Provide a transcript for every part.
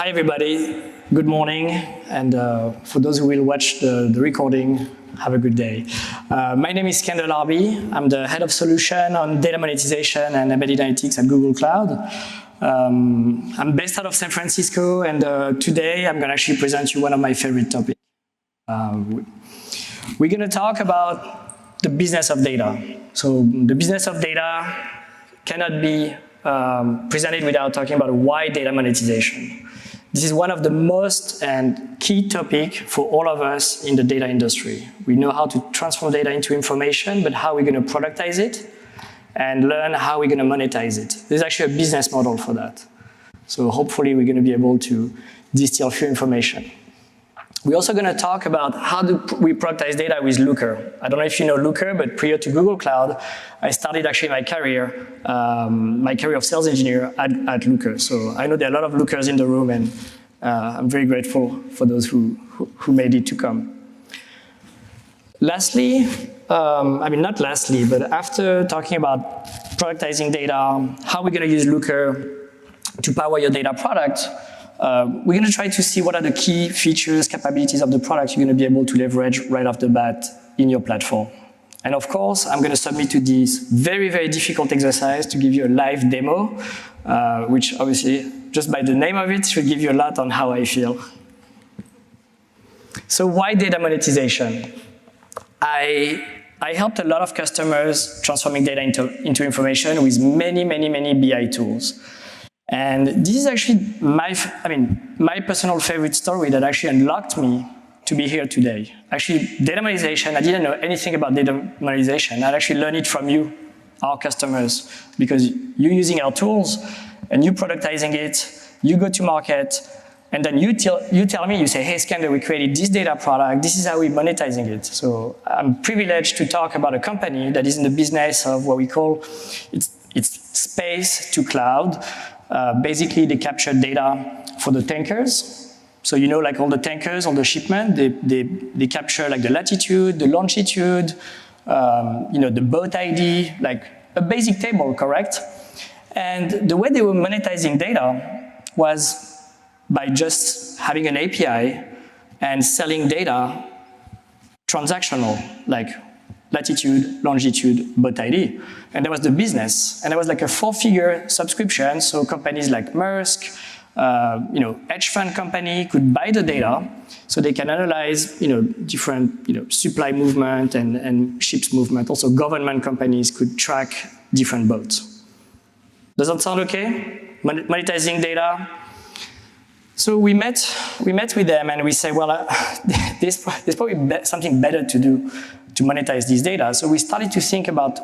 Hi everybody, good morning, and for those who will watch the recording, have a good day. My name is Skander Larbi. I'm the head of solution on data monetization and embedded analytics at Google Cloud. I'm based out of San Francisco, and today I'm going to actually present you one of my favorite topics. We're going to talk about the business of data. So the business of data cannot be presented without talking about why data monetization. This is one of the most and key topic for all of us in the data industry. We know how to transform data into information, but how are we going to productize it and learn how we're going to monetize it. There's actually a business model for that. So hopefully we're going to be able to distill few information. We're also going to talk about how do we productize data with Looker. I don't know if you know Looker, but prior to Google Cloud, I started actually my career of sales engineer at Looker. So I know there are a lot of Lookers in the room, and I'm very grateful for those who made it to come. Lastly, not lastly, but after talking about productizing data, how we're going to use Looker to power your data product, we're going to try to see what are the key features, capabilities of the product you're going to be able to leverage right off the bat in your platform. And of course, I'm going to submit to this very, very difficult exercise to give you a live demo, which obviously, just by the name of it, should give you a lot on how I feel. So why data monetization? I helped a lot of customers transforming data into information with many, many, many BI tools. And this is actually my personal favorite story that actually unlocked me to be here today. Actually, data monetization, I didn't know anything about data monetization. I actually learned it from you, our customers, because you're using our tools and you're productizing it, you go to market, and then you tell me, you say, hey, Skander, we created this data product, this is how we're monetizing it. So I'm privileged to talk about a company that is in the business of what we call, it's space to cloud. Basically, they capture data for the tankers. So you know, like all the tankers, all the shipment, they capture like the latitude, the longitude, the boat ID, like a basic table, correct? And the way they were monetizing data was by just having an API and selling data transactional, like latitude, longitude, boat ID. And that was the business. And it was like a 4-figure subscription. So companies like Maersk, hedge fund company could buy the data so they can analyze, different, supply movement and ships movement. Also government companies could track different boats. Does that sound okay? Monetizing data. So we met with them and we said, well, there's probably something better to do to monetize these data. So we started to think about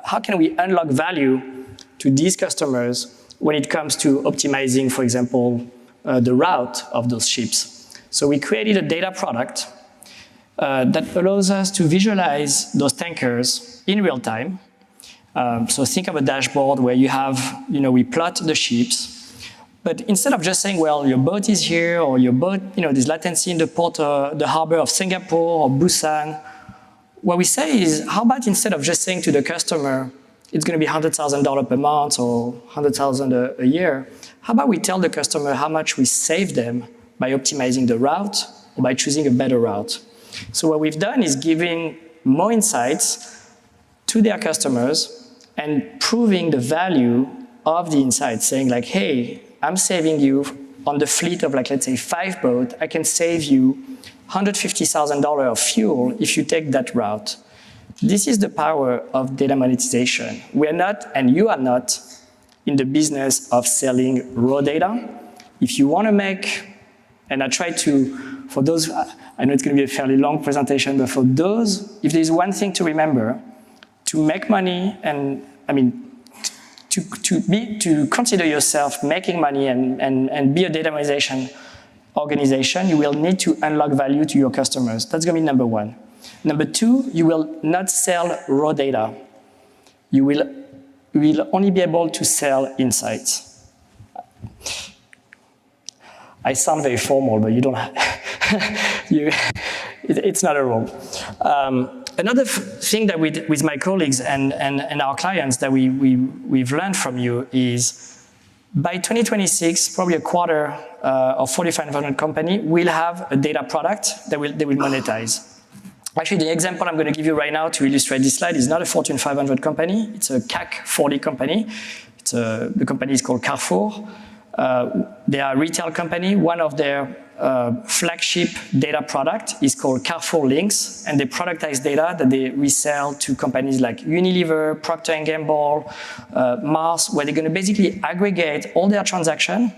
how can we unlock value to these customers when it comes to optimizing, for example, the route of those ships. So we created a data product that allows us to visualize those tankers in real time. So think of a dashboard where you have, we plot the ships. But instead of just saying, well, your boat is here, or your boat, there's latency in the port, the harbor of Singapore or Busan, what we say is, how about instead of just saying to the customer, it's going to be $100,000 per month or $100,000 a year, how about we tell the customer how much we save them by optimizing the route or by choosing a better route? So what we've done is giving more insights to their customers and proving the value of the insights, saying like, hey, I'm saving you on the fleet of, like, let's say 5 boats, I can save you $150,000 of fuel if you take that route. This is the power of data monetization. We are not, and you are not, in the business of selling raw data. If you want to make, and I try to, for those, I know it's going to be a fairly long presentation, but for those, if there's one thing to remember, to make money and, to consider yourself making money and be a data monetization organization, you will need to unlock value to your customers. That's going to be number 1. Number 2, you will not sell raw data. You will only be able to sell insights. I sound very formal, but you don't have, it's not a rule. Another thing that with my colleagues and our clients that we've learned from you is By 2026, probably a quarter of 4,500 company will have a data product that they will monetize. Actually, the example I'm going to give you right now to illustrate this slide is not a Fortune 500 company. It's a CAC 40 company. The company is called Carrefour. They are a retail company. One of their flagship data product is called Carrefour Links, and they productize data that they resell to companies like Unilever, Procter & Gamble, Mars, where they're going to basically aggregate all their transactions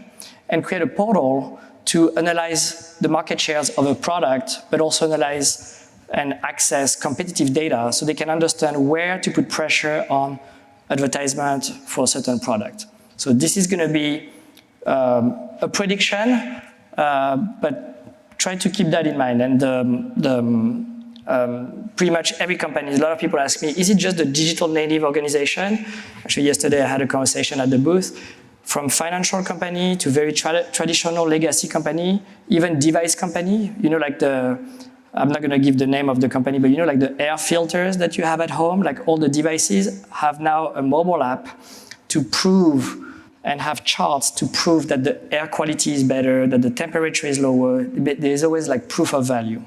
and create a portal to analyze the market shares of a product, but also analyze and access competitive data so they can understand where to put pressure on advertisement for a certain product. So this is going to be a prediction, but try to keep that in mind. And pretty much every company, a lot of people ask me, is it just a digital native organization? Actually, yesterday I had a conversation at the booth. From financial company to very traditional legacy company, even device company, you know, like I'm not going to give the name of the company, but you know, like the air filters that you have at home, like all the devices have now a mobile app to prove and have charts to prove that the air quality is better, that the temperature is lower. There's always like proof of value.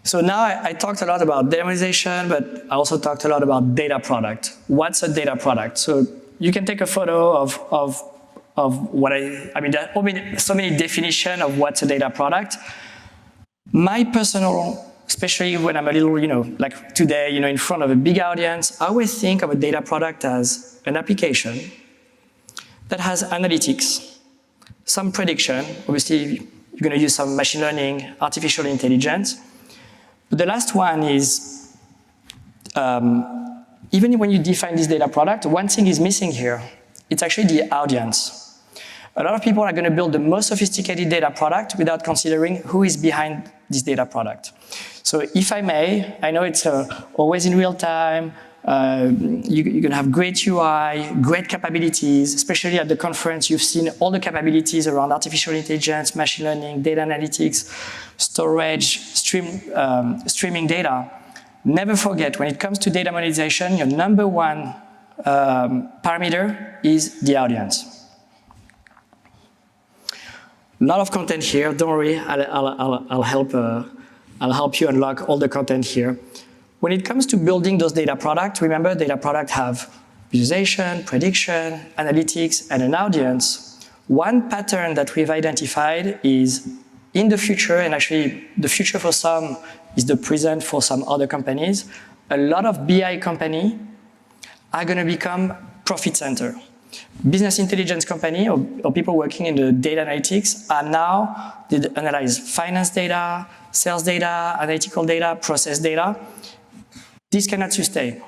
So now I talked a lot about dataization, but I also talked a lot about data product. What's a data product? So you can take a photo of what I mean, there are so many definitions of what's a data product. My personal, especially when I'm a little, like today, in front of a big audience, I always think of a data product as an application that has analytics, some prediction. Obviously, you're going to use some machine learning, artificial intelligence. But the last one is, even when you define this data product, one thing is missing here. It's actually the audience. A lot of people are going to build the most sophisticated data product without considering who is behind this data product. So if I may, I know it's always in real time. You're going to have great UI, great capabilities, especially at the conference. You've seen all the capabilities around artificial intelligence, machine learning, data analytics, storage, streaming data. Never forget, when it comes to data monetization, your number one parameter is the audience. A lot of content here. Don't worry, I'll help you unlock all the content here. When it comes to building those data products, remember data products have visualization, prediction, analytics, and an audience. One pattern that we've identified is in the future, and actually the future for some is the present for some other companies, a lot of BI companies are going to become profit center. Business intelligence company or people working in the data analytics are now, they analyze finance data, sales data, analytical data, process data. This cannot sustain.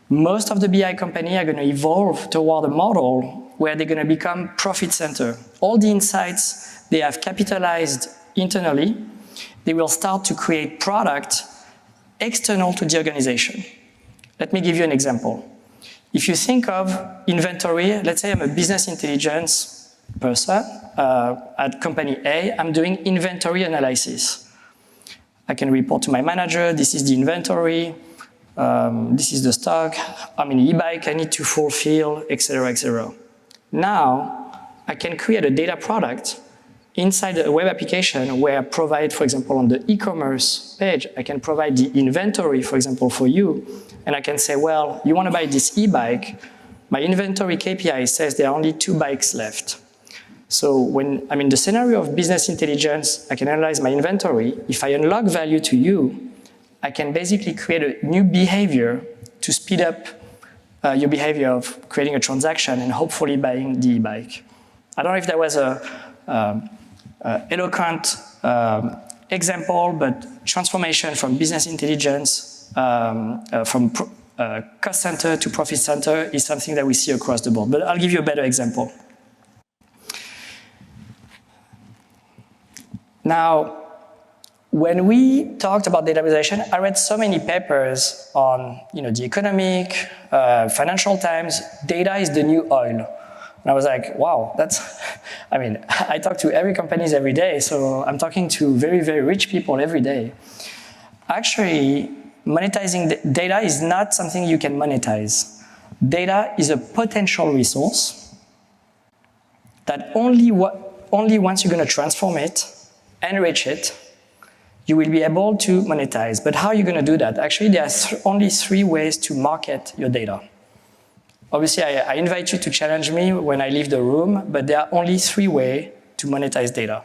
Most of the BI companies are going to evolve toward a model where they're going to become profit center. All the insights they have capitalized internally, they will start to create product external to the organization. Let me give you an example. If you think of inventory, let's say I'm a business intelligence person at company A, I'm doing inventory analysis. I can report to my manager, this is the inventory, this is the stock, how many e-bike I need to fulfill, etc., etc. Now, I can create a data product inside a web application where I provide, for example, on the e-commerce page, I can provide the inventory, for example, for you. And I can say, well, you want to buy this e-bike. My inventory KPI says there are only 2 bikes left. So when I'm in the scenario of business intelligence, I can analyze my inventory. If I unlock value to you, I can basically create a new behavior to speed up your behavior of creating a transaction and hopefully buying the e-bike. I don't know if that was a eloquent example, but transformation from business intelligence from cost center to profit center is something that we see across the board. But I'll give you a better example. Now, when we talked about data visualization, I read so many papers on the economic, Financial Times, data is the new oil. And I was like, wow, I talk to every companies every day, so I'm talking to very, very rich people every day. Actually, monetizing data is not something you can monetize. Data is a potential resource that only once you're going to transform it, enrich it, you will be able to monetize. But how are you going to do that? Actually, there are only 3 ways to market your data. Obviously, I invite you to challenge me when I leave the room, but there are only 3 ways to monetize data.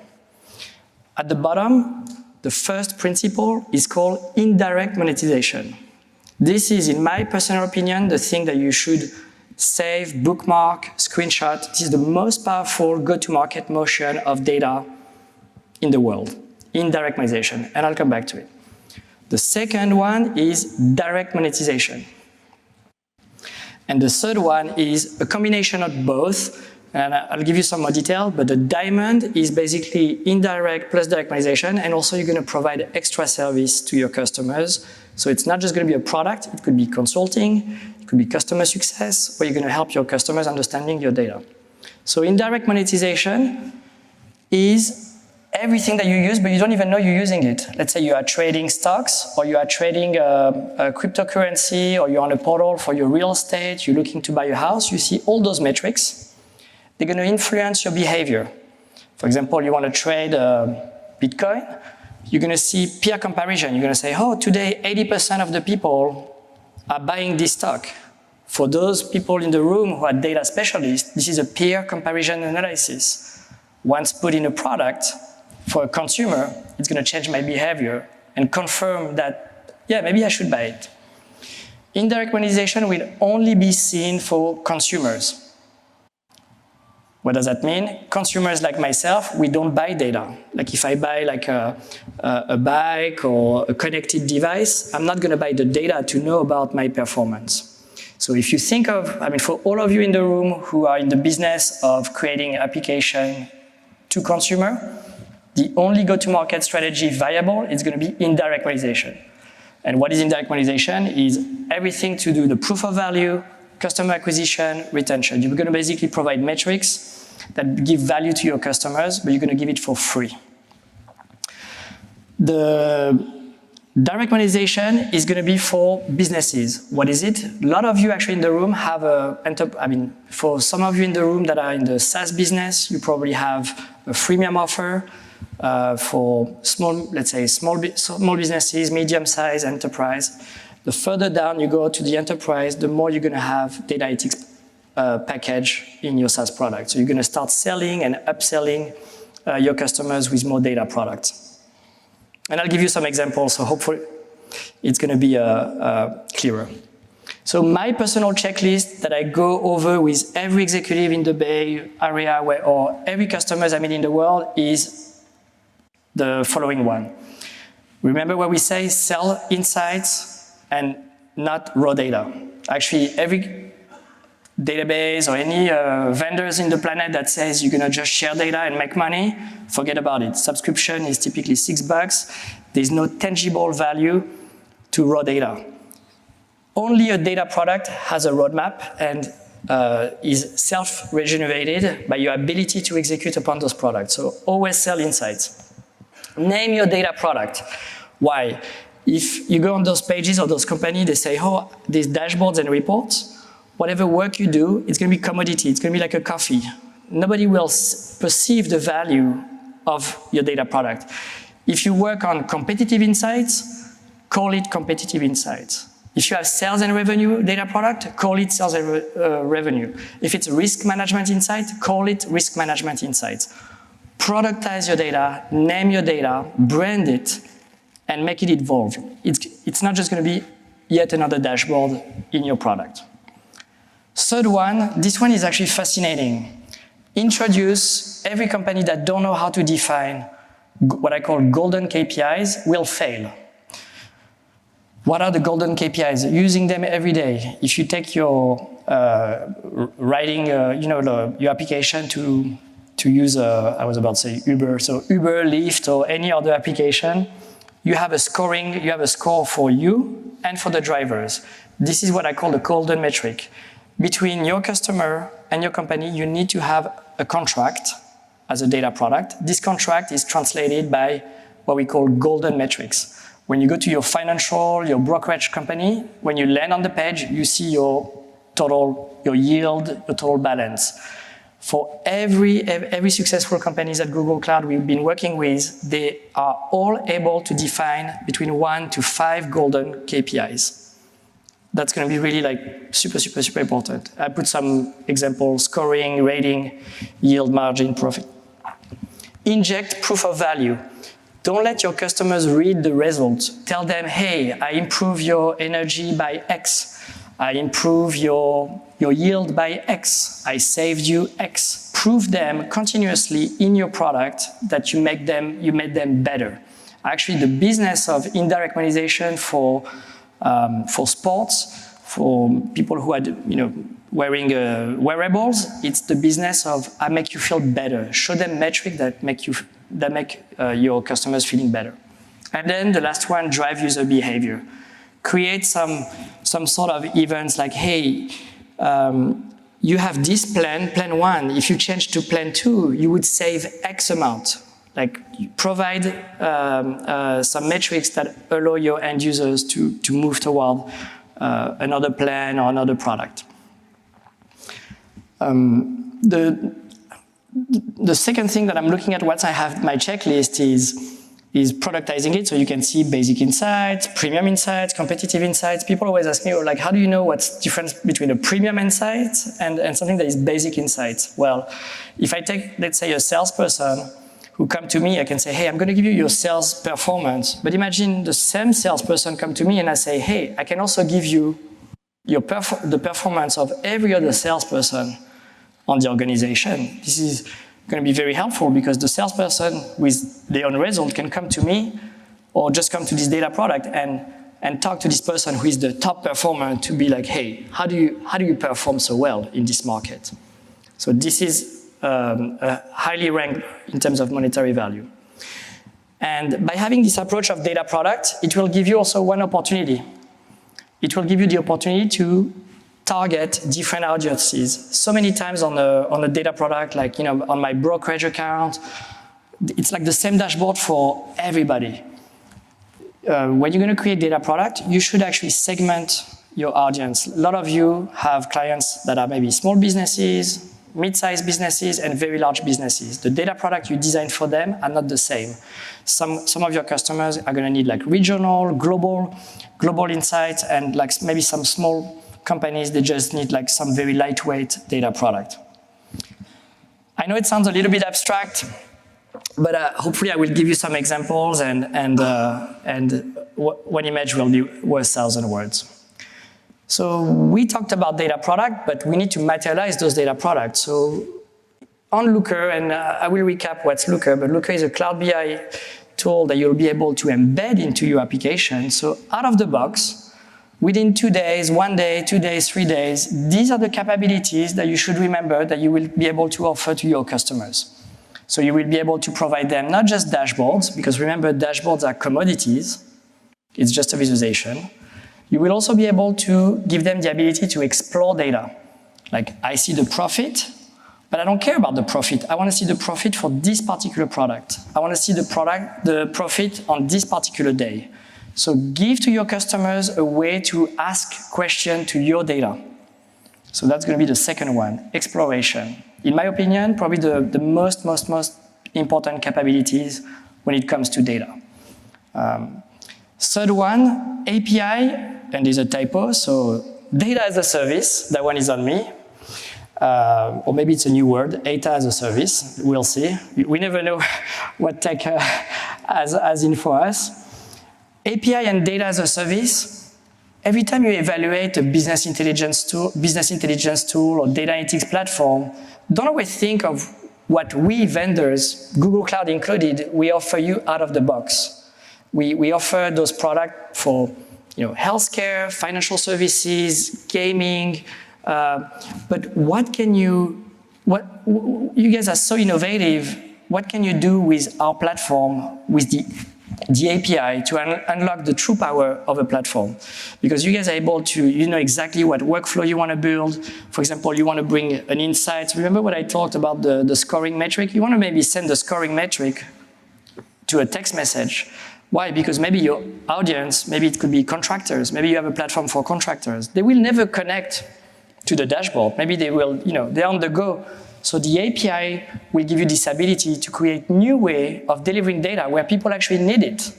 At the bottom, the first principle is called indirect monetization. This is, in my personal opinion, the thing that you should save, bookmark, screenshot. This is the most powerful go-to-market motion of data in the world, indirect monetization, and I'll come back to it. The second one is direct monetization. And the third one is a combination of both, and I'll give you some more detail, but the diamond is basically indirect plus direct monetization, and also you're going to provide extra service to your customers. So it's not just going to be a product, it could be consulting, it could be customer success, where you're going to help your customers understanding your data. So indirect monetization is everything that you use, but you don't even know you're using it. Let's say you are trading stocks, or you are trading a cryptocurrency, or you're on a portal for your real estate, you're looking to buy a house, you see all those metrics. They're going to influence your behavior. For example, you want to trade Bitcoin, you're going to see peer comparison. You're going to say, oh, today 80% of the people are buying this stock. For those people in the room who are data specialists, this is a peer comparison analysis. Once put in a product, for a consumer, it's going to change my behavior and confirm that, yeah, maybe I should buy it. Indirect monetization will only be seen for consumers. What does that mean? Consumers like myself, we don't buy data. Like if I buy like a bike or a connected device, I'm not going to buy the data to know about my performance. So if you think of, I mean, for all of you in the room who are in the business of creating application to consumer, the only go-to-market strategy viable is going to be indirect monetization. And what is indirect monetization is everything to do the proof of value, customer acquisition, retention. You're going to basically provide metrics that give value to your customers, but you're going to give it for free. The direct monetization is going to be for businesses. What is it? A lot of you actually in the room have for some of you in the room that are in the SaaS business, you probably have a freemium offer. For small, let's say small businesses, medium-sized enterprise. The further down you go to the enterprise, the more you're going to have data analytics package in your SaaS product. So you're going to start selling and upselling your customers with more data products. And I'll give you some examples, so hopefully it's going to be clearer. So my personal checklist that I go over with every executive in the Bay Area or every customer I meet in the world is the following one. Remember what we say, sell insights and not raw data. Actually, every database or any vendors in the planet that says you're gonna just share data and make money, forget about it. Subscription is typically $6. There's no tangible value to raw data. Only a data product has a roadmap and is self-regenerated by your ability to execute upon those products. So always sell insights. Name your data product. Why? If you go on those pages of those companies, they say, oh, these dashboards and reports, whatever work you do, it's going to be commodity. It's going to be like a coffee. Nobody will perceive the value of your data product. If you work on competitive insights, call it competitive insights. If you have sales and revenue data product, call it sales and revenue. If it's risk management insight, call it risk management insights. Productize your data, name your data, brand it, and make it evolve. It's not just going to be yet another dashboard in your product. Third one, this one is actually fascinating. Introduce every company that don't know how to define what I call golden KPIs will fail. What are the golden KPIs? Using them every day. If you take your writing, your application to use, I was about to say Uber, so Uber, Lyft, or any other application, you have a score for you and for the drivers. This is what I call the golden metric. Between your customer and your company, you need to have a contract as a data product. This contract is translated by what we call golden metrics. When you go to your financial, your brokerage company, when you land on the page, you see your yield, your total balance. For every successful companies at Google Cloud we've been working with, they are all able to define between 1 to 5 golden KPIs. That's going to be really like super important. I put some examples: scoring, rating, yield, margin, profit. Inject proof of value. Don't let your customers read the results. Tell them, hey, I improve your energy by X. I improve your yield by X. I saved you X. Prove them continuously in your product that you made them better. Actually, the business of indirect monetization for sports, for people who are wearing wearables, it's the business of I make you feel better. Show them metrics that make your customers feeling better. And then the last one, drive user behavior. Create some sort of events like, hey, you have this plan 1. If you change to plan 2, you would save X amount. Like, you provide some metrics that allow your end users to move toward another plan or another product. The second thing that I'm looking at once I have my checklist is productizing it, so you can see basic insights, premium insights, competitive insights. People always ask me, like, how do you know what's the difference between a premium insight and something that is basic insights? Well, if I take, let's say, a salesperson who come to me, I can say, hey, I'm going to give you your sales performance. But imagine the same salesperson come to me and I say, hey, I can also give you the performance of every other salesperson on the organization. This is going to be very helpful because the salesperson with their own result can come to me or just come to this data product and talk to this person who is the top performer to be like, hey, how do you perform so well in this market? So this is highly ranked in terms of monetary value. And by having this approach of data product, it will give you also one opportunity. It will give you the opportunity to target different audiences. So many times on a data product, like on my brokerage account, it's like the same dashboard for everybody. When you're going to create data product, you should actually segment your audience. A lot of you have clients that are maybe small businesses, mid-sized businesses, and very large businesses. The data product you design for them are not the same. Some of your customers are going to need like regional, global insights, and like maybe some small companies, they just need like some very lightweight data product. I know it sounds a little bit abstract, but hopefully I will give you some examples and one image will be worth 1,000 words. So we talked about data product, but we need to materialize those data products. So on Looker, and I will recap what's Looker, but Looker is a cloud BI tool that you'll be able to embed into your application. So out of the box, within 2 days, 1 day, 2 days, 3 days, these are the capabilities that you should remember that you will be able to offer to your customers. So you will be able to provide them not just dashboards, because remember, dashboards are commodities. It's just a visualization. You will also be able to give them the ability to explore data. Like, I see the profit, but I don't care about the profit. I want to see the profit for this particular product. I want to see the profit on this particular day. So give to your customers a way to ask questions to your data. So that's going to be the second one, exploration. In my opinion, probably the most important capabilities when it comes to data. Third one, API, and there's a typo, so data as a service, that one is on me. Or maybe it's a new word, data as a service, we'll see. We never know what tech has in for us. API and data as a service, every time you evaluate a business intelligence tool or data analytics platform, don't always think of what we vendors, Google Cloud included, we offer you out of the box. We offer those products for healthcare, financial services, gaming, but you guys are so innovative. What can you do with our platform, with the API to unlock the true power of a platform? Because you guys are able to, exactly what workflow you want to build. For example, you want to bring an insight. Remember what I talked about the scoring metric? You want to maybe send the scoring metric to a text message. Why? Because maybe your audience, maybe it could be contractors. Maybe you have a platform for contractors. They will never connect to the dashboard. Maybe they will, they're on the go. So the API will give you this ability to create new way of delivering data where people actually need it.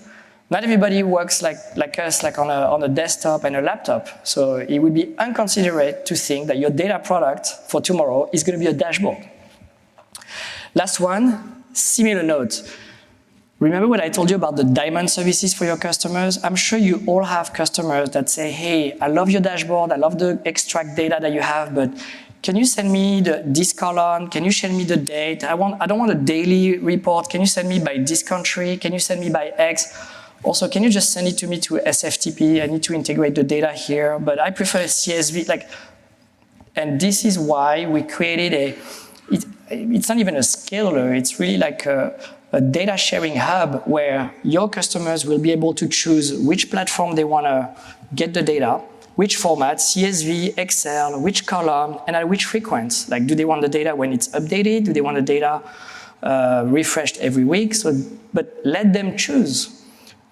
Not everybody works like us, like on a desktop and a laptop. So it would be inconsiderate to think that your data product for tomorrow is going to be a dashboard. Last one, similar note. Remember what I told you about the diamond services for your customers? I'm sure you all have customers that say, hey, I love your dashboard, I love the extract data that you have, but can you send me this column? Can you send me the date? I don't want a daily report. Can you send me by this country? Can you send me by X? Also, can you just send it to me to SFTP? I need to integrate the data here, but I prefer CSV. And this is why we created it's not even a scaler, it's really like a data sharing hub where your customers will be able to choose which platform they want to get the data, which format, CSV, Excel, which column, and at which frequency. Like, do they want the data when it's updated? Do they want the data refreshed every week? But let them choose.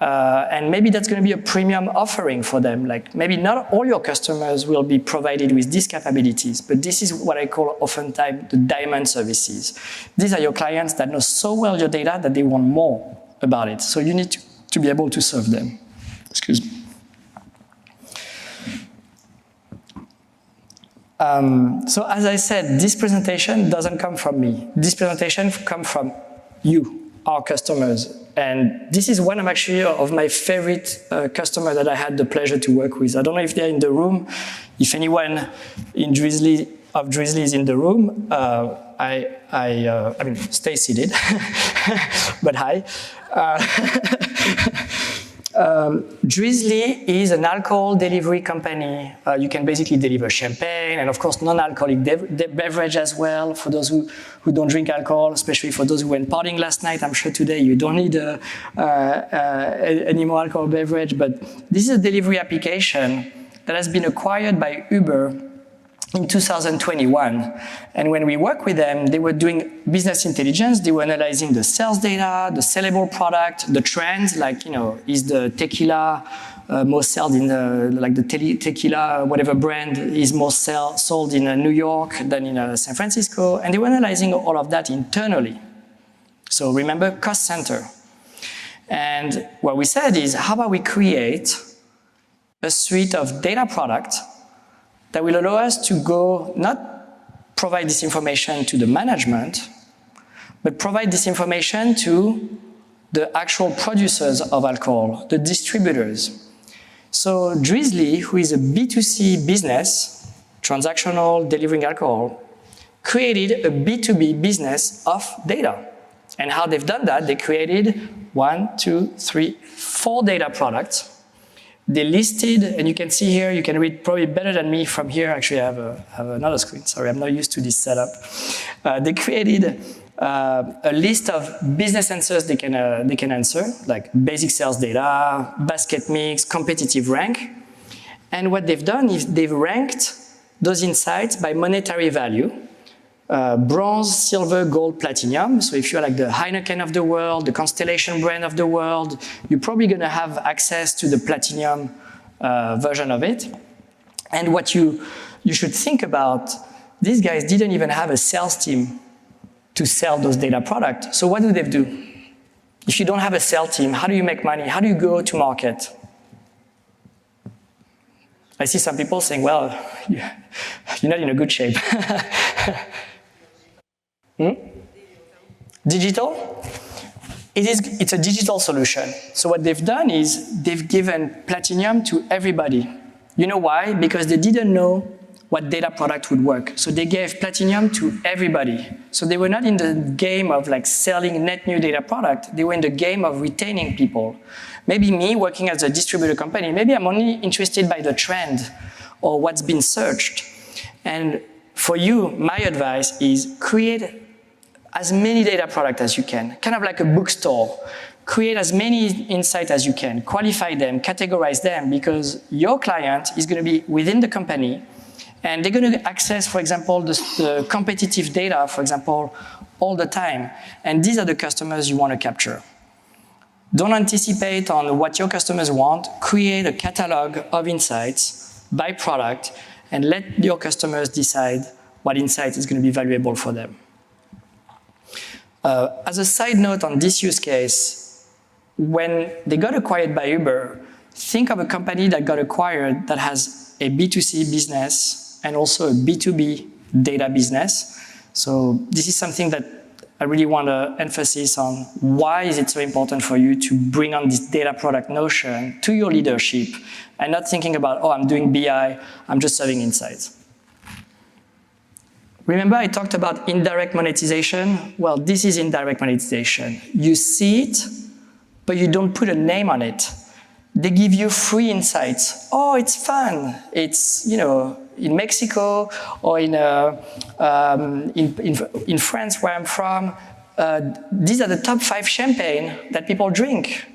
And maybe that's going to be a premium offering for them. Like, maybe not all your customers will be provided with these capabilities, but this is what I call oftentimes the diamond services. These are your clients that know so well your data that they want more about it. So you need to be able to serve them. Excuse me. So as I said, this presentation doesn't come from me. This presentation comes from you, our customers. And this is one of my favorite customers that I had the pleasure to work with. I don't know if they're in the room. If anyone in Drizzly is in the room, I mean, stay seated, but hi. Drizzly is an alcohol delivery company. You can basically deliver champagne and, of course, non-alcoholic beverage as well for those who don't drink alcohol, especially for those who went partying last night. I'm sure today you don't need any more alcohol beverage, but this is a delivery application that has been acquired by Uber in 2021. And when we worked with them, they were doing business intelligence. They were analyzing the sales data, the sellable product, the trends, like, is the tequila most sold in the tequila, whatever brand is most sold in New York than in San Francisco. And they were analyzing all of that internally. So remember, cost center. And what we said is, how about we create a suite of data products that will allow us to go not provide this information to the management, but provide this information to the actual producers of alcohol, the distributors. So Drizzly, who is a B2C business, transactional, delivering alcohol, created a B2B business of data. And how they've done that, they created 4 data products. They listed, and you can see here, you can read probably better than me from here. Actually, I have another screen. Sorry, I'm not used to this setup. They created a list of business answers they can answer, like basic sales data, basket mix, competitive rank. And what they've done is they've ranked those insights by monetary value. Bronze, silver, gold, platinum. So if you're like the Heineken of the world, the Constellation brand of the world, you're probably going to have access to the platinum version of it. And what you should think about, these guys didn't even have a sales team to sell those data products. So what do they do? If you don't have a sales team, how do you make money? How do you go to market? I see some people saying, well, you're not in a good shape. Digital? It's a digital solution. So what they've done is they've given platinum to everybody. You know why? Because they didn't know what data product would work. So they gave platinum to everybody. So they were not in the game of like selling net new data product. They were in the game of retaining people. Maybe me working as a distributor company, maybe I'm only interested by the trend or what's been searched. And for you, my advice is create as many data products as you can, kind of like a bookstore. Create as many insights as you can, qualify them, categorize them, because your client is going to be within the company, and they're going to access, for example, the competitive data, for example, all the time. And these are the customers you want to capture. Don't anticipate on what your customers want. Create a catalog of insights by product, and let your customers decide what insight is going to be valuable for them. As a side note on this use case, when they got acquired by Uber, think of a company that got acquired that has a B2C business and also a B2B data business. So this is something that I really want to emphasize on. Why is it so important for you to bring on this data product notion to your leadership and not thinking about, oh, I'm doing BI, I'm just serving insights. Remember I talked about indirect monetization? Well, this is indirect monetization. You see it, but you don't put a name on it. They give you free insights. Oh, it's fun. It's, you know, in Mexico or in France, where I'm from, these are the top 5 champagne that people drink.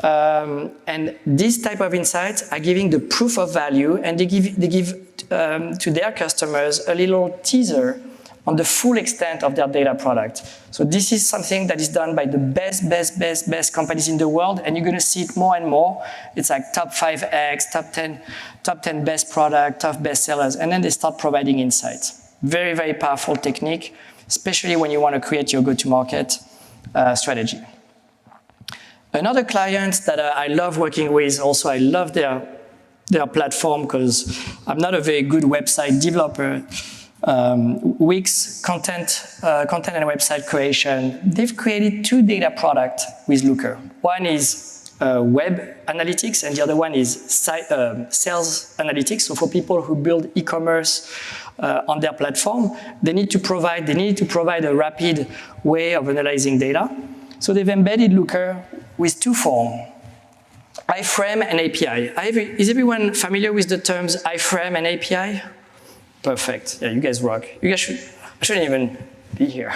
And this type of insights are giving the proof of value, and they give to their customers a little teaser on the full extent of their data product. So this is something that is done by the best companies in the world, and you're going to see it more and more. It's like top 5X, top 10 best product, top best sellers, and then they start providing insights. Very, very powerful technique, especially when you want to create your go-to-market strategy. Another client that I love working with, also I love their platform because I'm not a very good website developer. Wix, content and website creation, they've created 2 data products with Looker. One is web analytics, and the other one is sales analytics. So for people who build e-commerce on their platform, they need to provide a rapid way of analyzing data. So they've embedded Looker with 2 forms, iframe and API. Is everyone familiar with the terms iframe and API? Perfect. Yeah, you guys rock. You guys I shouldn't even be here.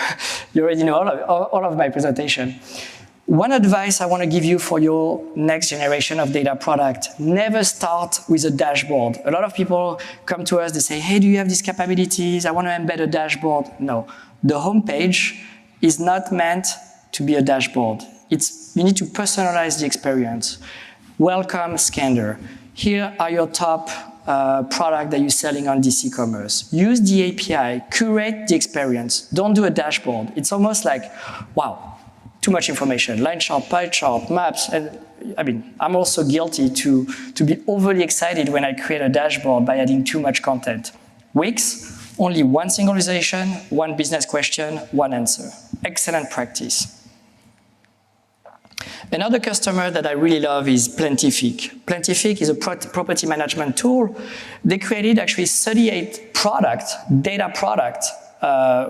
You already know all of my presentation. One advice I want to give you for your next generation of data product, never start with a dashboard. A lot of people come to us, they say, hey, do you have these capabilities? I want to embed a dashboard. No, the homepage is not meant to be a dashboard. You need to personalize the experience. Welcome, Skander. Here are your top product that you're selling on this e-commerce. Use the API, curate the experience. Don't do a dashboard. It's almost like, wow, too much information. Line chart, pie chart, maps. And I mean, I'm also guilty to be overly excited when I create a dashboard by adding too much content. Wix, only one singularization, one business question, one answer. Excellent practice. Another customer that I really love is Plentific. Plentific is a property management tool. They created actually 38 data products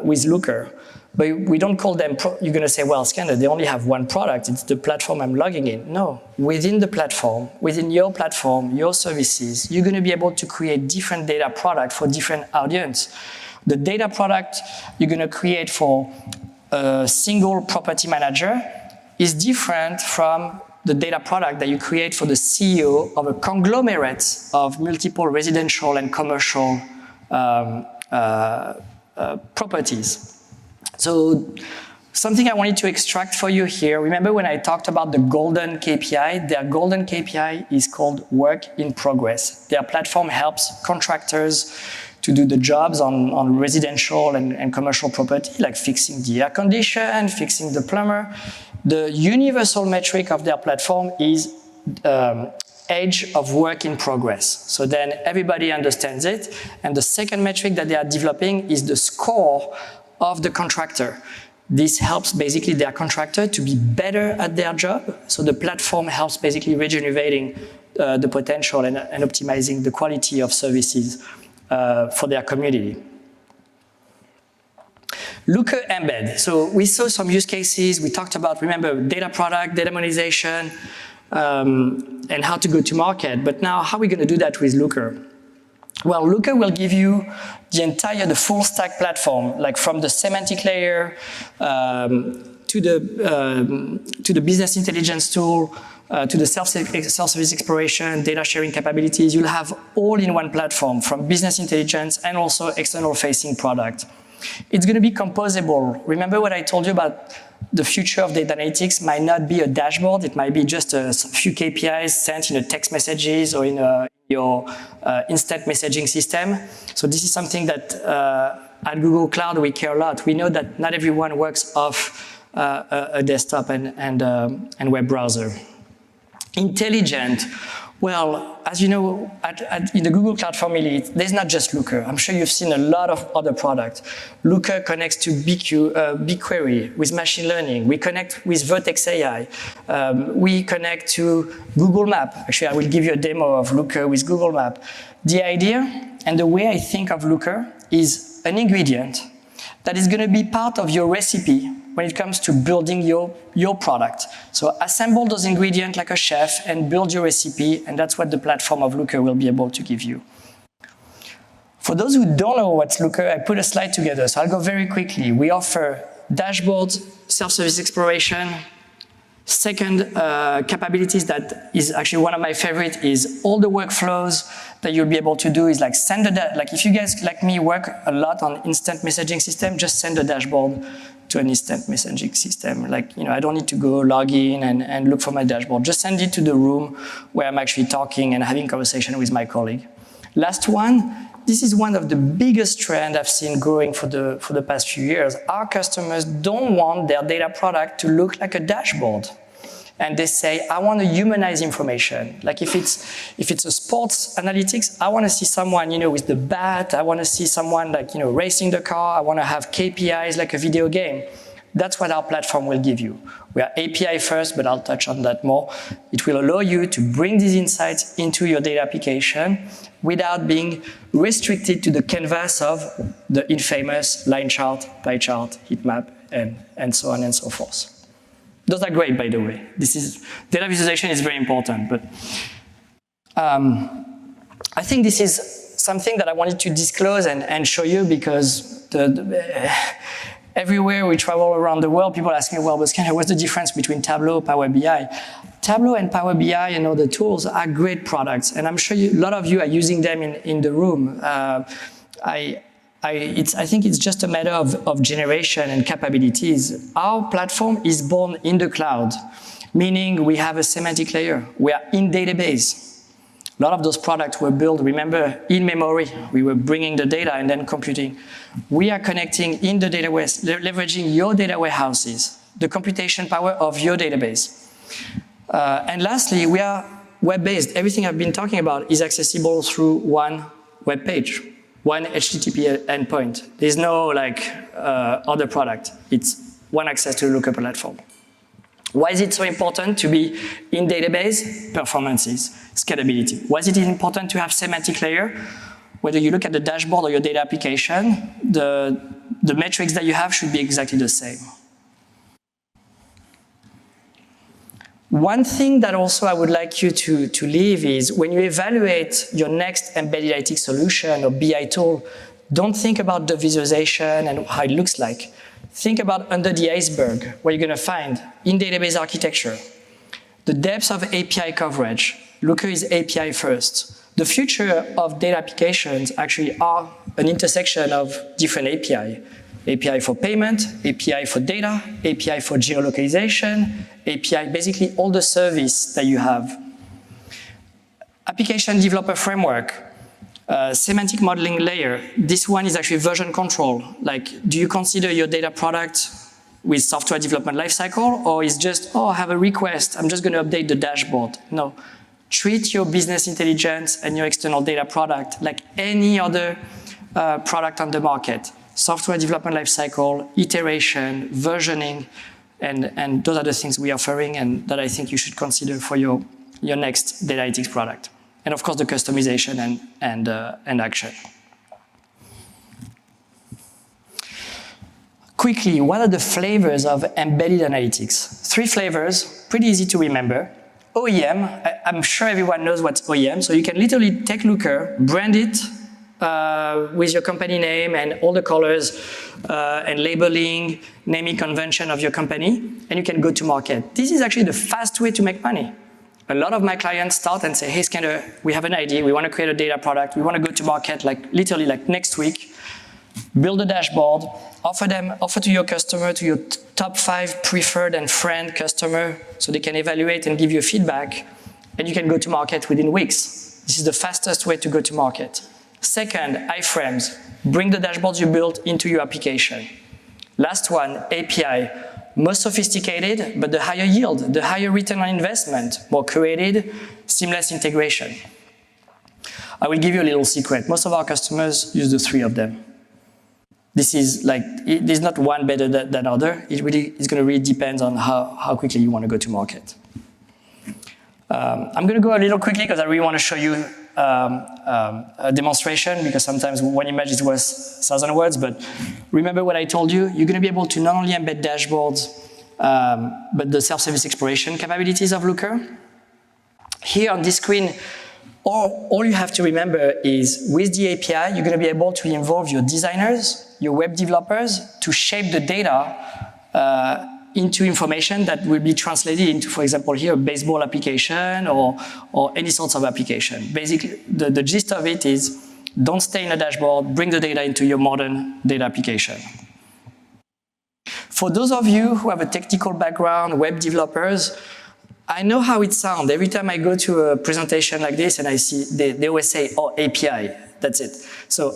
with Looker. But we don't call them, you're going to say, well, Skander, they only have one product. It's the platform I'm logging in. No, within the platform, within your platform, your services, you're going to be able to create different data products for different audience. The data product you're going to create for a single property manager is different from the data product that you create for the CEO of a conglomerate of multiple residential and commercial properties. So something I wanted to extract for you here, remember when I talked about the golden KPI? Their golden KPI is called work in progress. Their platform helps contractors to do the jobs on residential and commercial property, like fixing the air condition, fixing the plumber. The universal metric of their platform is age of work in progress. So then everybody understands it. And the second metric that they are developing is the score of the contractor. This helps basically their contractor to be better at their job. So the platform helps basically regenerating the potential and optimizing the quality of services for their community. Looker embed. So we saw some use cases. We talked about, remember, data product, data monetization, and how to go to market. But now, how are we going to do that with Looker? Well, Looker will give you the full stack platform, like from the semantic layer to the business intelligence tool, to the self-service exploration, data sharing capabilities. You'll have all in one platform from business intelligence and also external facing product. It's going to be composable. Remember what I told you about the future of data analytics might not be a dashboard. It might be just a few KPIs sent in a text messages or in your instant messaging system. So this is something that at Google Cloud we care a lot. We know that not everyone works off a desktop and web browser. Intelligent. Well, as you know, in the Google Cloud family, there's not just Looker. I'm sure you've seen a lot of other products. Looker connects to BigQuery with machine learning. We connect with Vertex AI. We connect to Google Map. Actually, I will give you a demo of Looker with Google Map. The idea and the way I think of Looker is an ingredient that is going to be part of your recipe when it comes to building your product. So assemble those ingredients like a chef and build your recipe, and that's what the platform of Looker will be able to give you. For those who don't know what's Looker, I put a slide together, so I'll go very quickly. We offer dashboards, self-service exploration. Second capabilities that is actually one of my favorite is all the workflows that you'll be able to do is like send like if you guys like me work a lot on instant messaging system, just send a dashboard to an instant messaging system. Like, I don't need to go log in and look for my dashboard. Just send it to the room where I'm actually talking and having conversation with my colleague. Last one, this is one of the biggest trends I've seen growing for the past few years. Our customers don't want their data product to look like a dashboard. And they say, I want to humanize information. Like if it's a sports analytics, I want to see someone, with the bat. I want to see someone like, racing the car. I want to have KPIs like a video game. That's what our platform will give you. We are API first, but I'll touch on that more. It will allow you to bring these insights into your data application without being restricted to the canvas of the infamous line chart, pie chart, heat map, and so on and so forth. Those are great, by the way. Data visualization is very important, but I think this is something that I wanted to disclose and show you because everywhere we travel around the world, people ask me, well, but Skander, what's the difference between Tableau, Power BI? Tableau and Power BI and other tools are great products, and I'm sure a lot of you are using them in the room. I think it's just a matter of generation and capabilities. Our platform is born in the cloud, meaning we have a semantic layer. We are in database. A lot of those products were built, remember, in memory. We were bringing the data and then computing. We are connecting in the database, leveraging your data warehouses, the computation power of your database. And lastly, we are web-based. Everything I've been talking about is accessible through one web page. One HTTP endpoint. There's no other product. It's one access to the Looker platform. Why is it so important to be in database? Performances, scalability. Why is it important to have semantic layer? Whether you look at the dashboard or your data application, the metrics that you have should be exactly the same. One thing that also I would like you to leave is when you evaluate your next embedded analytics solution or BI tool, don't think about the visualization and how it looks like. Think about under the iceberg, where you're going to find in-database architecture, the depth of API coverage. Looker is API first. The future of data applications actually are an intersection of different API. API for payment, API for data, API for geolocalization, API, basically all the service that you have. Application developer framework, semantic modeling layer. This one is actually version control. Like, do you consider your data product with software development lifecycle, or is just, I have a request, I'm just going to update the dashboard? No. Treat your business intelligence and your external data product like any other product on the market. Software development lifecycle, iteration, versioning, and those are the things we are offering and that I think you should consider for your next data analytics product. And of course, the customization and action. Quickly, what are the flavors of embedded analytics? 3 flavors, pretty easy to remember. OEM, I'm sure everyone knows what's OEM, so you can literally take Looker, brand it, with your company name and all the colors and labeling, naming convention of your company, and you can go to market. This is actually the fast way to make money. A lot of my clients start and say, hey, Skander, we have an idea. We want to create a data product. We want to go to market literally next week. Build a dashboard, offer to your customer, to your top 5 preferred and friend customer, so they can evaluate and give you feedback, and you can go to market within weeks. This is the fastest way to go to market. Second, iframes. Bring the dashboards you built into your application. Last one, API. most sophisticated, but the higher yield, the higher return on investment, more curated, seamless integration. I will give you a little secret. Most of our customers use the three of them. This is like, there's not one better than other. It really is going to really depend on how quickly you want to go to market. I'm going to go a little quickly because I really want to show you a demonstration, because sometimes one image is worth 1,000 words, but remember what I told you. You're going to be able to not only embed dashboards, but the self-service exploration capabilities of Looker. Here on this screen, all you have to remember is with the API, you're going to be able to involve your designers, your web developers, to shape the data into information that will be translated into, for example, here, a baseball application or any sorts of application. Basically, the gist of it is, don't stay in a dashboard, bring the data into your modern data application. For those of you who have a technical background, web developers, I know how it sounds. Every time I go to a presentation like this and I see, they always say, oh, API, that's it. So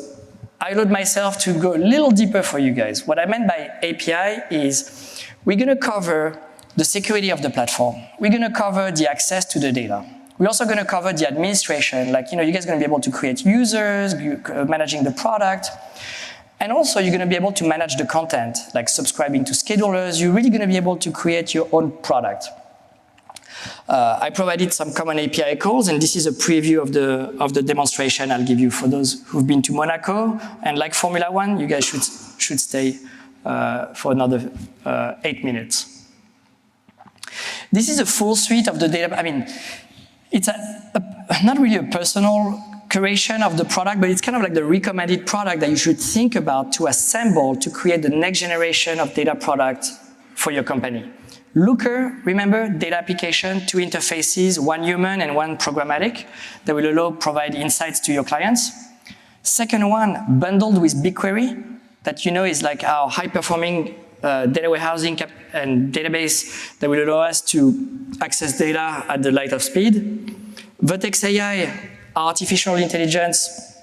I allowed myself to go a little deeper for you guys. What I meant by API is, we're going to cover the security of the platform. We're going to cover the access to the data. We're also going to cover the administration, like, you guys are going to be able to create users, managing the product. And also, you're going to be able to manage the content, like subscribing to schedulers. You're really going to be able to create your own product. I provided some common API calls, and this is a preview of the demonstration I'll give you for those who've been to Monaco. And like Formula One, you guys should stay for another 8 minutes. This is a full suite of the data. I mean, it's not really a personal curation of the product, but it's kind of like the recommended product that you should think about to assemble to create the next generation of data product for your company. Looker, remember, data application, 2 interfaces, 1 human and 1 programmatic, that will allow provide insights to your clients. Second one, bundled with BigQuery, that is like our high-performing data warehousing and database that will allow us to access data at the light of speed. Vertex AI, our artificial intelligence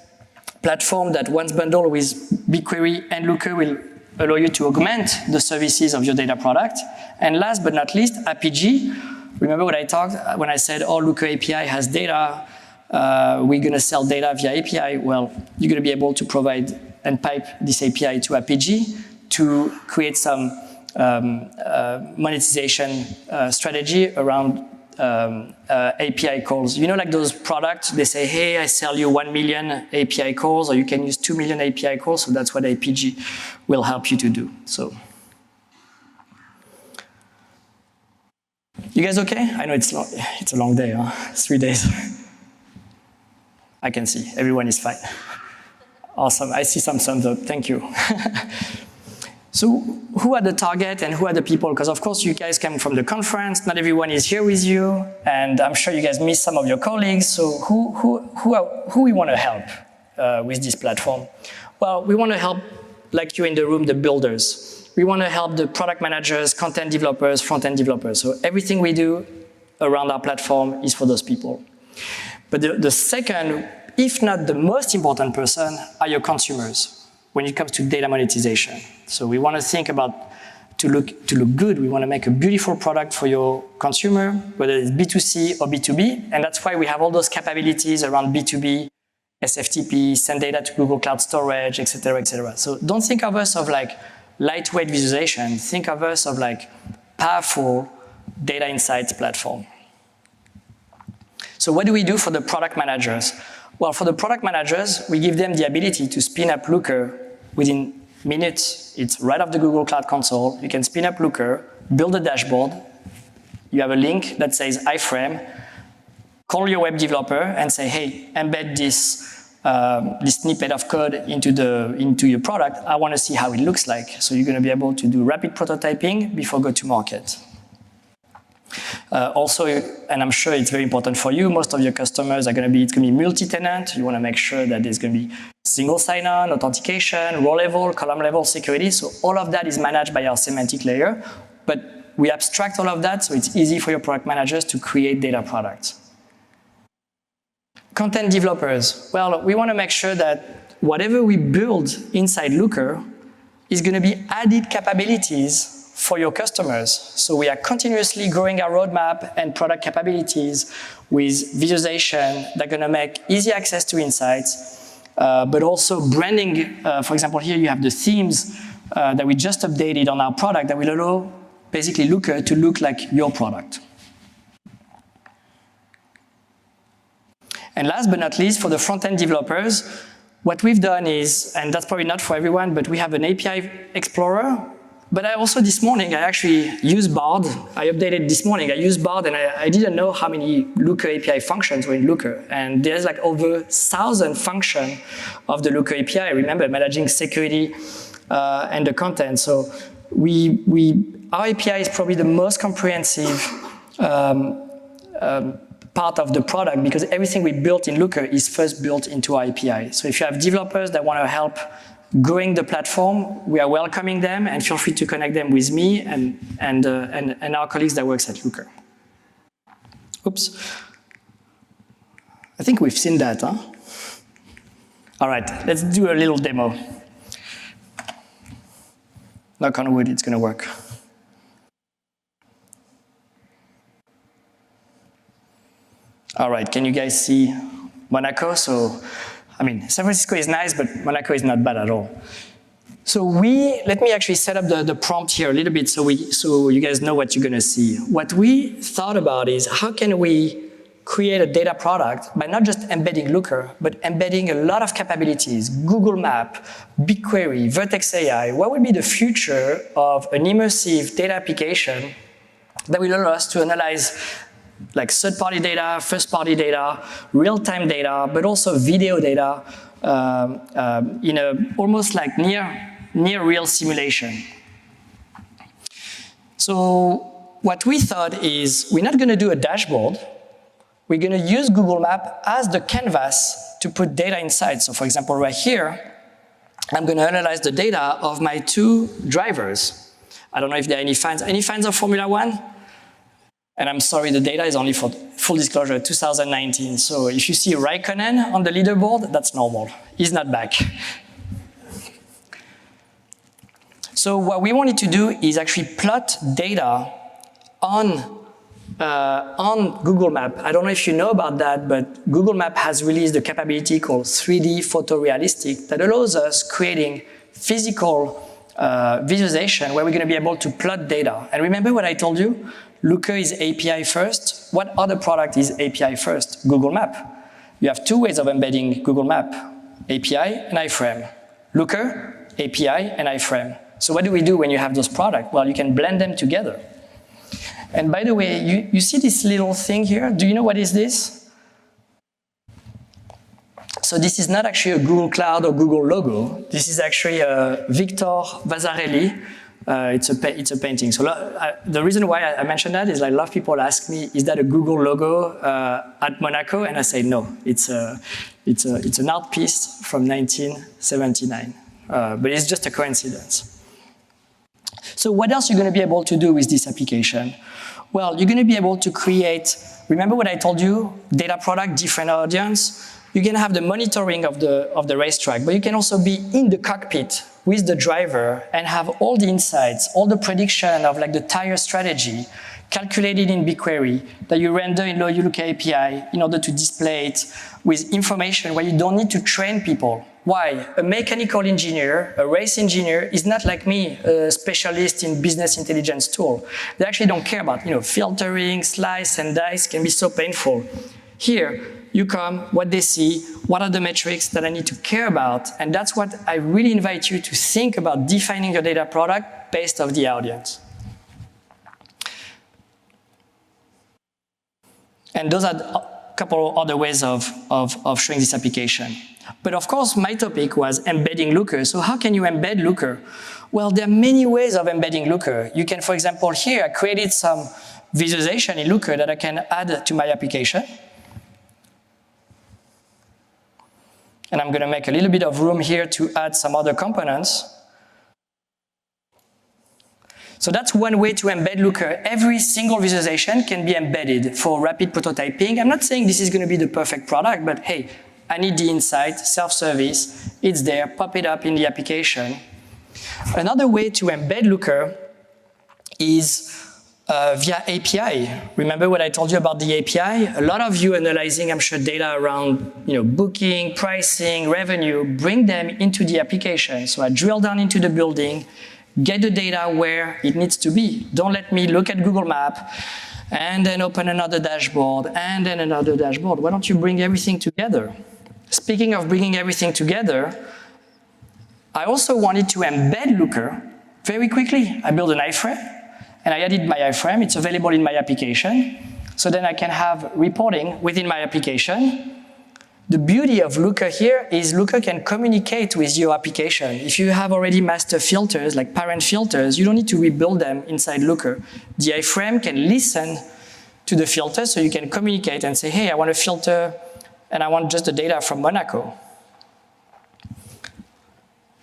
platform that once bundled with BigQuery and Looker will allow you to augment the services of your data product. And last but not least, APG. Remember what I talked when I said, oh, Looker API has data, we're going to sell data via API. Well, you're going to be able to provide and pipe this API to APG to create some monetization strategy around API calls. Like those products, they say, hey, I sell you 1 million API calls, or you can use 2 million API calls, so that's what APG will help you to do. So, you guys okay? I know it's a long day, huh? 3 days. I can see, everyone is fine. Awesome, I see some thumbs up, thank you. So who are the target and who are the people? Because of course you guys came from the conference, not everyone is here with you, and I'm sure you guys miss some of your colleagues, so who we want to help with this platform? Well, we want to help, like you in the room, the builders. We want to help the product managers, content developers, front-end developers. So everything we do around our platform is for those people. But the second, if not the most important person, are your consumers when it comes to data monetization. So we want to think about, to look good, we want to make a beautiful product for your consumer, whether it's B2C or B2B, and that's why we have all those capabilities around B2B, SFTP, send data to Google Cloud Storage, etc., etc. So don't think of us of like lightweight visualization, think of us of like powerful data insights platform. So what do we do for the product managers? Well, for the product managers, we give them the ability to spin up Looker within minutes. It's right off the Google Cloud Console. You can spin up Looker, build a dashboard. You have a link that says iframe. Call your web developer and say, hey, embed this snippet of code into your product. I want to see how it looks like. So you're going to be able to do rapid prototyping before go to market. Also, and I'm sure it's very important for you, most of your customers are going to be multi-tenant. You want to make sure that there's going to be single sign-on, authentication, row level, column level security. So all of that is managed by our semantic layer. But we abstract all of that so it's easy for your product managers to create data products. Content developers. Well, we want to make sure that whatever we build inside Looker is going to be added capabilities for your customers. So we are continuously growing our roadmap and product capabilities with visualization that are going to make easy access to insights, but also branding. For example, here you have the themes that we just updated on our product that will allow basically Looker to look like your product. And last but not least, for the front-end developers, what we've done is, and that's probably not for everyone, but we have an API Explorer. But I also, this morning, I actually used Bard. I updated this morning, I used Bard, and I didn't know how many Looker API functions were in Looker. And there's like over 1,000 functions of the Looker API. Remember, managing security and the content. So our API is probably the most comprehensive part of the product, because everything we built in Looker is first built into our API. So if you have developers that want to help growing the platform, we are welcoming them, and feel free to connect them with me and our colleagues that works at Looker. Oops. I think we've seen that, huh? All right, let's do a little demo. Knock on wood, it's going to work. All right, can you guys see Monaco? So, I mean, San Francisco is nice, but Monaco is not bad at all. So let me actually set up the prompt here a little bit so you guys know what you're going to see. What we thought about is how can we create a data product by not just embedding Looker, but embedding a lot of capabilities, Google Map, BigQuery, Vertex AI. What would be the future of an immersive data application that will allow us to analyze like third-party data, first-party data, real-time data, but also video data in a almost like near real simulation. So what we thought is we're not going to do a dashboard. We're going to use Google Map as the canvas to put data inside. So for example, right here, I'm going to analyze the data of my 2 drivers. I don't know if there are any fans of Formula 1? And I'm sorry, the data is only for full disclosure, 2019. So if you see Raikkonen on the leaderboard, that's normal. He's not back. So what we wanted to do is actually plot data on Google Map. I don't know if you know about that, but Google Map has released a capability called 3D photorealistic that allows us creating physical visualization where we're going to be able to plot data. And remember what I told you? Looker is API first. What other product is API first? Google Map. You have 2 ways of embedding Google Map, API and iframe. Looker, API and iframe. So what do we do when you have those products? Well, you can blend them together. And by the way, you see this little thing here? Do you know what is this? So this is not actually a Google Cloud or Google logo. This is actually Victor Vasarely. It's a painting. So the reason why I mentioned that is like a lot of people ask me, is that a Google logo at Monaco? And I say no. It's an art piece from 1979, but it's just a coincidence. So what else are you going to be able to do with this application? Well, you're going to be able to create. Remember what I told you? Data product, different audience. You can have the monitoring of the racetrack, but you can also be in the cockpit with the driver and have all the insights, all the prediction of like the tire strategy calculated in BigQuery that you render in Looker API in order to display it with information where you don't need to train people. Why? A mechanical engineer, a race engineer is not like me, a specialist in business intelligence tool. They actually don't care about, filtering, slice and dice can be so painful. Here, you come, what they see, what are the metrics that I need to care about, and that's what I really invite you to think about defining your data product based off the audience. And those are a couple other ways of showing this application. But of course, my topic was embedding Looker. So how can you embed Looker? Well, there are many ways of embedding Looker. You can, for example, here I created some visualization in Looker that I can add to my application. And I'm going to make a little bit of room here to add some other components. So that's one way to embed Looker. Every single visualization can be embedded for rapid prototyping. I'm not saying this is going to be the perfect product, but hey, I need the insight, self-service, it's there, pop it up in the application. Another way to embed Looker is via API. Remember what I told you about the API? A lot of you analyzing, I'm sure, data around booking, pricing, revenue, bring them into the application. So I drill down into the building, get the data where it needs to be. Don't let me look at Google Map and then open another dashboard and then another dashboard. Why don't you bring everything together? Speaking of bringing everything together, I also wanted to embed Looker very quickly. I built an iframe, and I added my iframe. It's available in my application. So then I can have reporting within my application. The beauty of Looker here is Looker can communicate with your application. If you have already master filters, like parent filters, you don't need to rebuild them inside Looker. The iframe can listen to the filter, so you can communicate and say, hey, I want a filter, and I want just the data from Monaco.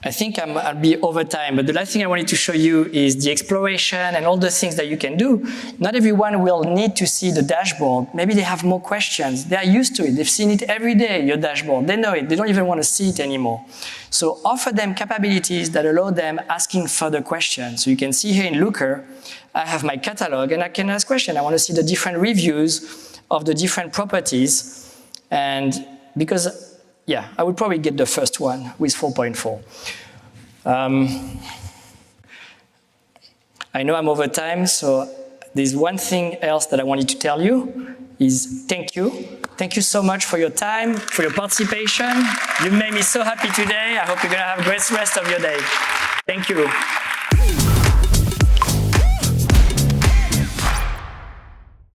I think I'll be over time, but the last thing I wanted to show you is the exploration and all the things that you can do. Not everyone will need to see the dashboard. Maybe they have more questions. They are used to it. They've seen it every day, your dashboard. They know it. They don't even want to see it anymore. So offer them capabilities that allow them asking further questions. So you can see here in Looker, I have my catalog, and I can ask questions. I want to see the different reviews of the different properties. And because yeah, I would probably get the first one with 4.4. I know I'm over time, so there's one thing else that I wanted to tell you is thank you. Thank you so much for your time, for your participation. You made me so happy today. I hope you're going to have a great rest of your day. Thank you.